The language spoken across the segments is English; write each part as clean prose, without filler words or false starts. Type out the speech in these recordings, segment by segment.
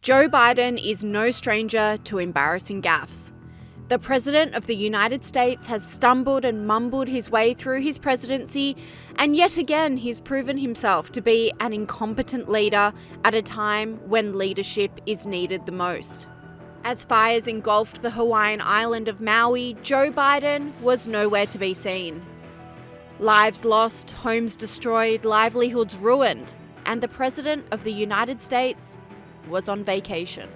Joe Biden is no stranger to embarrassing gaffes. The President of the United States has stumbled and mumbled his way through his presidency, and yet again he's proven himself to be an incompetent leader at a time when leadership is needed the most. As fires engulfed the Hawaiian island of Maui, Joe Biden was nowhere to be seen. Lives lost, homes destroyed, livelihoods ruined, and the President of the United States was on vacation.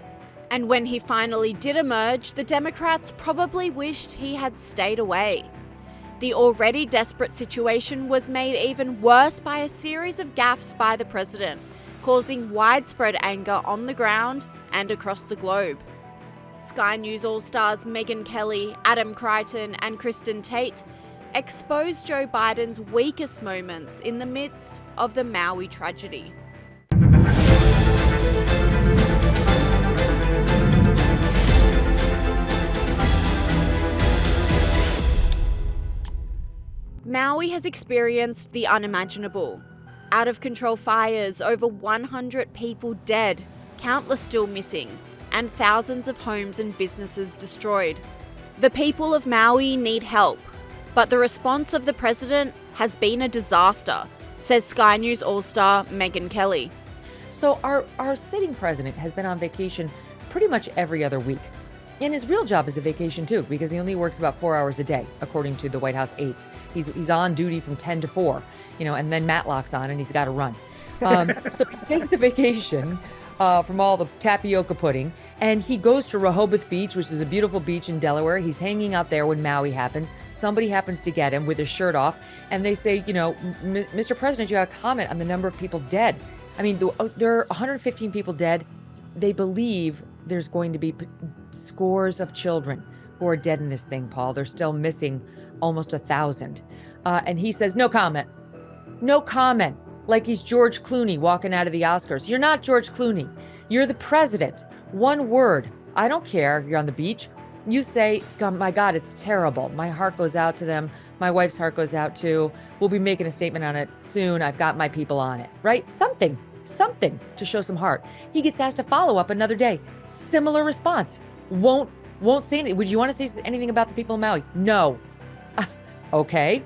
And when he finally did emerge, the Democrats probably wished he had stayed away. The already desperate situation was made even worse by a series of gaffes by the president, causing widespread anger on the ground and across the globe. Sky News All Stars Megyn Kelly, Creighton and Kristin Tate exposed Joe Biden's weakest moments in the midst of the Maui tragedy. Maui has experienced the unimaginable. Out-of-control fires, over 100 people dead, countless still missing, and thousands of homes and businesses destroyed. The people of Maui need help, but the response of the president has been a disaster, says Sky News All-Star Megyn Kelly. So our sitting president has been on vacation pretty much every other week. And his real job is a vacation too, because he only works about 4 hours a day, according to the White House aides. He's on duty from 10 to 4, and then Matlock's on and he's got to run. So he takes a vacation from all the tapioca pudding, and he goes to Rehoboth Beach, which is a beautiful beach in Delaware. He's hanging out there when Maui happens. Somebody happens to get him with his shirt off, and they say, Mr. President, you have a comment on the number of people dead. I mean, there are 115 people dead. They believe there's going to be scores of children who are dead in this thing, Paul. They're still missing almost 1,000. And he says, no comment. No comment. Like he's George Clooney walking out of the Oscars. You're not George Clooney. You're the president. One word. I don't care. You're on the beach. You say, God, my God, it's terrible. My heart goes out to them. My wife's heart goes out too. We'll be making a statement on it soon. I've got my people on it, right? Something to show some heart. He gets asked to follow up another day. Similar response. Won't say anything. Would you want to say anything about the people of Maui? No. Okay.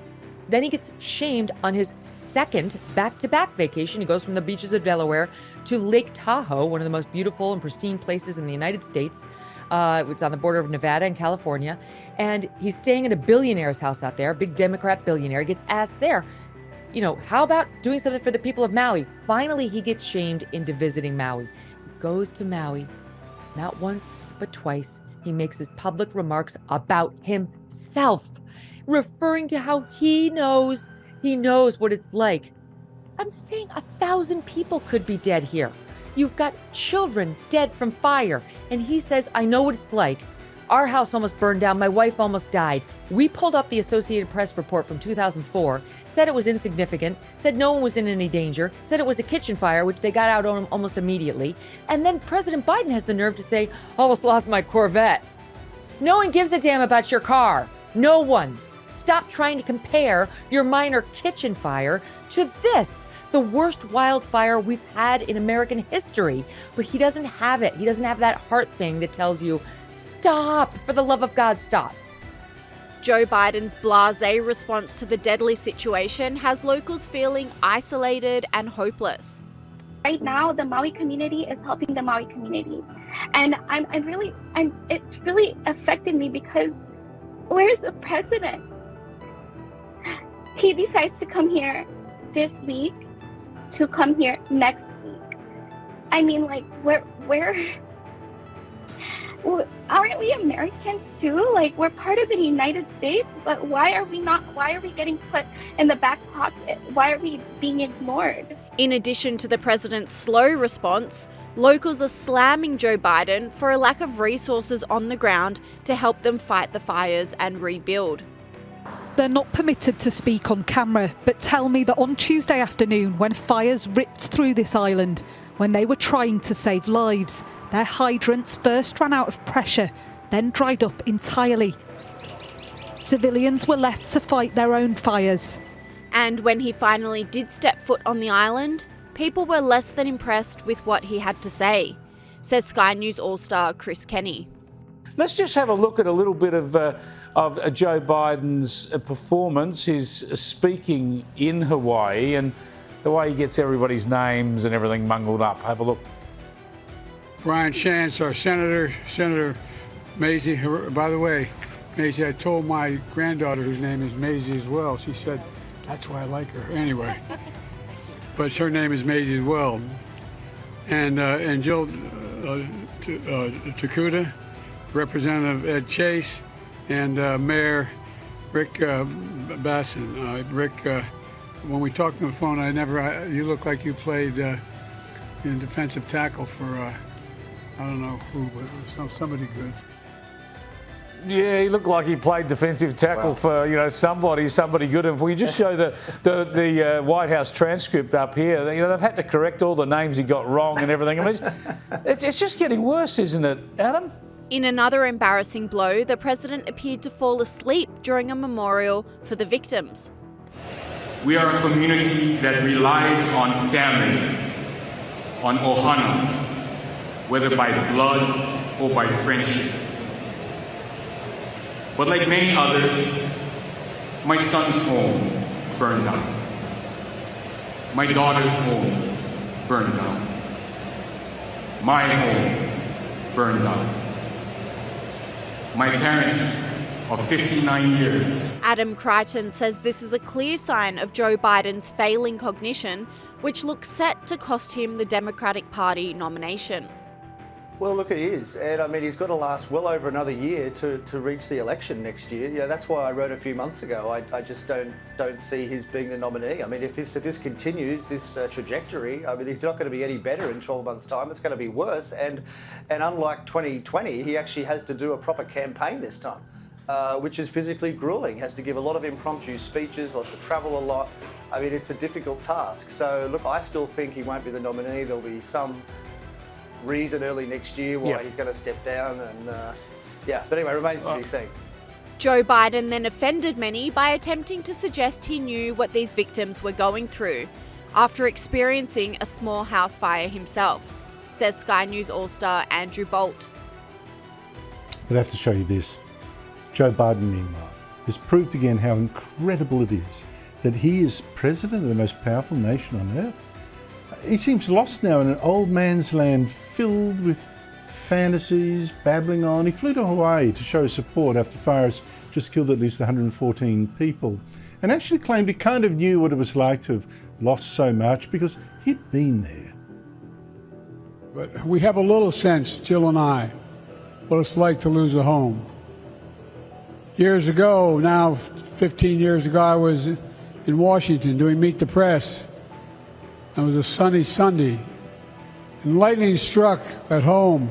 Then he gets shamed on his second back-to-back vacation. He goes from the beaches of Delaware to Lake Tahoe, one of the most beautiful and pristine places in the United States. It's on the border of Nevada and California. And he's staying at a billionaire's house out there, a big Democrat billionaire. He gets asked there, how about doing something for the people of Maui? Finally, he gets shamed into visiting Maui. He goes to Maui, not once, but twice. He makes his public remarks about himself, referring to how he knows what it's like. I'm saying 1,000 people could be dead here. You've got children dead from fire. And he says, I know what it's like. Our house almost burned down. My wife almost died. We pulled up the Associated Press report from 2004, said it was insignificant, said no one was in any danger, said it was a kitchen fire, which they got out almost immediately. And then President Biden has the nerve to say, almost lost my Corvette. No one gives a damn about your car. No one. Stop trying to compare your minor kitchen fire to this, the worst wildfire we've had in American history. But he doesn't have it. He doesn't have that heart thing that tells you, stop, for the love of God, stop. Joe Biden's blasé response to the deadly situation has locals feeling isolated and hopeless. Right now, the Maui community is helping the Maui community. And it's really affected me because where's the president? He decides to come here this week, to come here next week. I mean, where aren't we Americans too? We're part of the United States, but why are we getting put in the back pocket? Why are we being ignored? In addition to the president's slow response, locals are slamming Joe Biden for a lack of resources on the ground to help them fight the fires and rebuild. They're not permitted to speak on camera, but tell me that on Tuesday afternoon, when fires ripped through this island, when they were trying to save lives, their hydrants first ran out of pressure, then dried up entirely. Civilians were left to fight their own fires. And when he finally did step foot on the island, people were less than impressed with what he had to say. says Sky News All-Star Chris Kenny. Let's just have a look at a little bit of Joe Biden's performance, his speaking in Hawaii, and the way he gets everybody's names and everything mungled up. Have a look. Brian Chance, our Senator Maisie. By the way, Maisie, I told my granddaughter, whose name is Maisie as well. She said, that's why I like her. Anyway, but her name is Maisie as well. And Jill Takuda, Representative Ed Chase, and Mayor Rick Bassin. Rick, when we talked on the phone, you look like you played in defensive tackle for, I don't know who, but somebody good. Yeah, he looked like he played defensive tackle for somebody good. And if we just show the White House transcript up here, they've had to correct all the names he got wrong and everything. I mean, it's just getting worse, isn't it, Adam? In another embarrassing blow, the president appeared to fall asleep during a memorial for the victims. We are a community that relies on family, on ohana, whether by blood or by friendship. But like many others, my son's home burned down. My daughter's home burned down. My home burned down. My parents of 59 years. Adam Creighton says this is a clear sign of Joe Biden's failing cognition, which looks set to cost him the Democratic Party nomination. Well, look, it is. And I mean, he's got to last well over another year to reach the election next year. Yeah, that's why I wrote a few months ago. I just don't see his being the nominee. I mean, if this continues, this trajectory, I mean, he's not going to be any better in 12 months' time. It's going to be worse. And unlike 2020, he actually has to do a proper campaign this time, which is physically grueling. He has to give a lot of impromptu speeches, has to travel a lot. I mean, it's a difficult task. So, look, I still think he won't be the nominee. There'll be some reason early next year why he's going to step down, and but anyway, remains to be seen. Joe Biden then offended many by attempting to suggest he knew what these victims were going through after experiencing a small house fire himself, says Sky News All-Star Andrew Bolt. But I have to show you this. Joe Biden, meanwhile, has proved again how incredible it is that he is president of the most powerful nation on earth. He seems lost now in an old man's land filled with fantasies, babbling on. He flew to Hawaii to show support after fires just killed at least 114 people, and actually claimed he kind of knew what it was like to have lost so much because he'd been there. But we have a little sense, Jill and I, what it's like to lose a home. Years ago, now 15 years ago, I was in Washington doing Meet the Press. It was a sunny Sunday, and lightning struck at home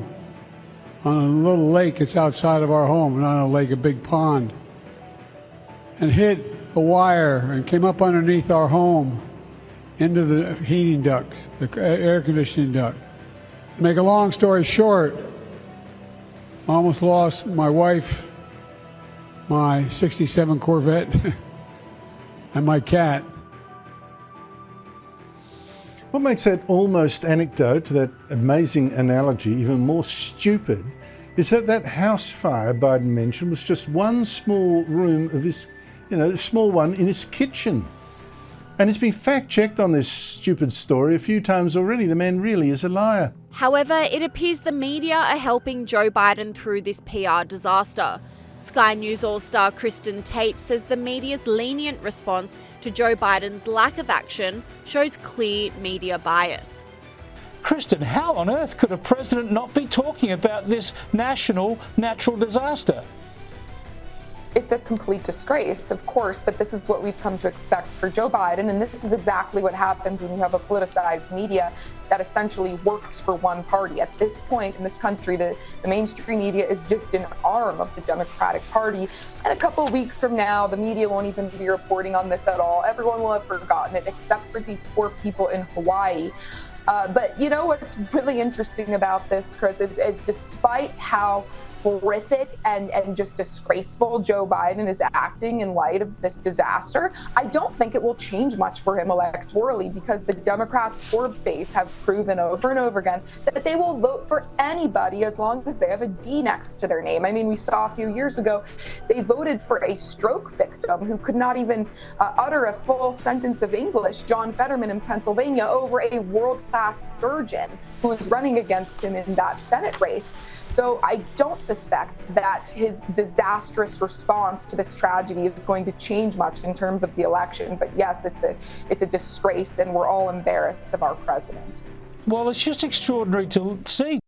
on a little lake that's outside of our home, not a lake, a big pond, and hit a wire and came up underneath our home into the heating ducts, the air conditioning duct. To make a long story short, I almost lost my wife, my 67 Corvette, and my cat. What makes that almost anecdote, that amazing analogy, even more stupid is that house fire Biden mentioned was just one small room of his, small one in his kitchen. And it's been fact-checked on this stupid story a few times already. The man really is a liar. However, it appears the media are helping Joe Biden through this PR disaster. Sky News All-Star Kristin Tate says the media's lenient response to Joe Biden's lack of action shows clear media bias. Kristin, how on earth could a president not be talking about this national natural disaster? It's a complete disgrace, of course, but this is what we've come to expect for Joe Biden, and this is exactly what happens when you have a politicized media that essentially works for one party. At this point in this country, the mainstream media is just an arm of the Democratic Party, and a couple of weeks from now, the media won't even be reporting on this at all. Everyone will have forgotten it, except for these poor people in Hawaii. But you know what's really interesting about this, Chris, is despite how horrific and just disgraceful Joe Biden is acting in light of this disaster, I don't think it will change much for him electorally, because the Democrats' core base have proven over and over again that they will vote for anybody as long as they have a D next to their name. I mean, we saw a few years ago, they voted for a stroke victim who could not even utter a full sentence of English, John Fetterman in Pennsylvania, over a world-class surgeon who was running against him in that Senate race. So I don't suspect that his disastrous response to this tragedy is going to change much in terms of the election. But yes, it's a disgrace, and we're all embarrassed of our president. Well, it's just extraordinary to see.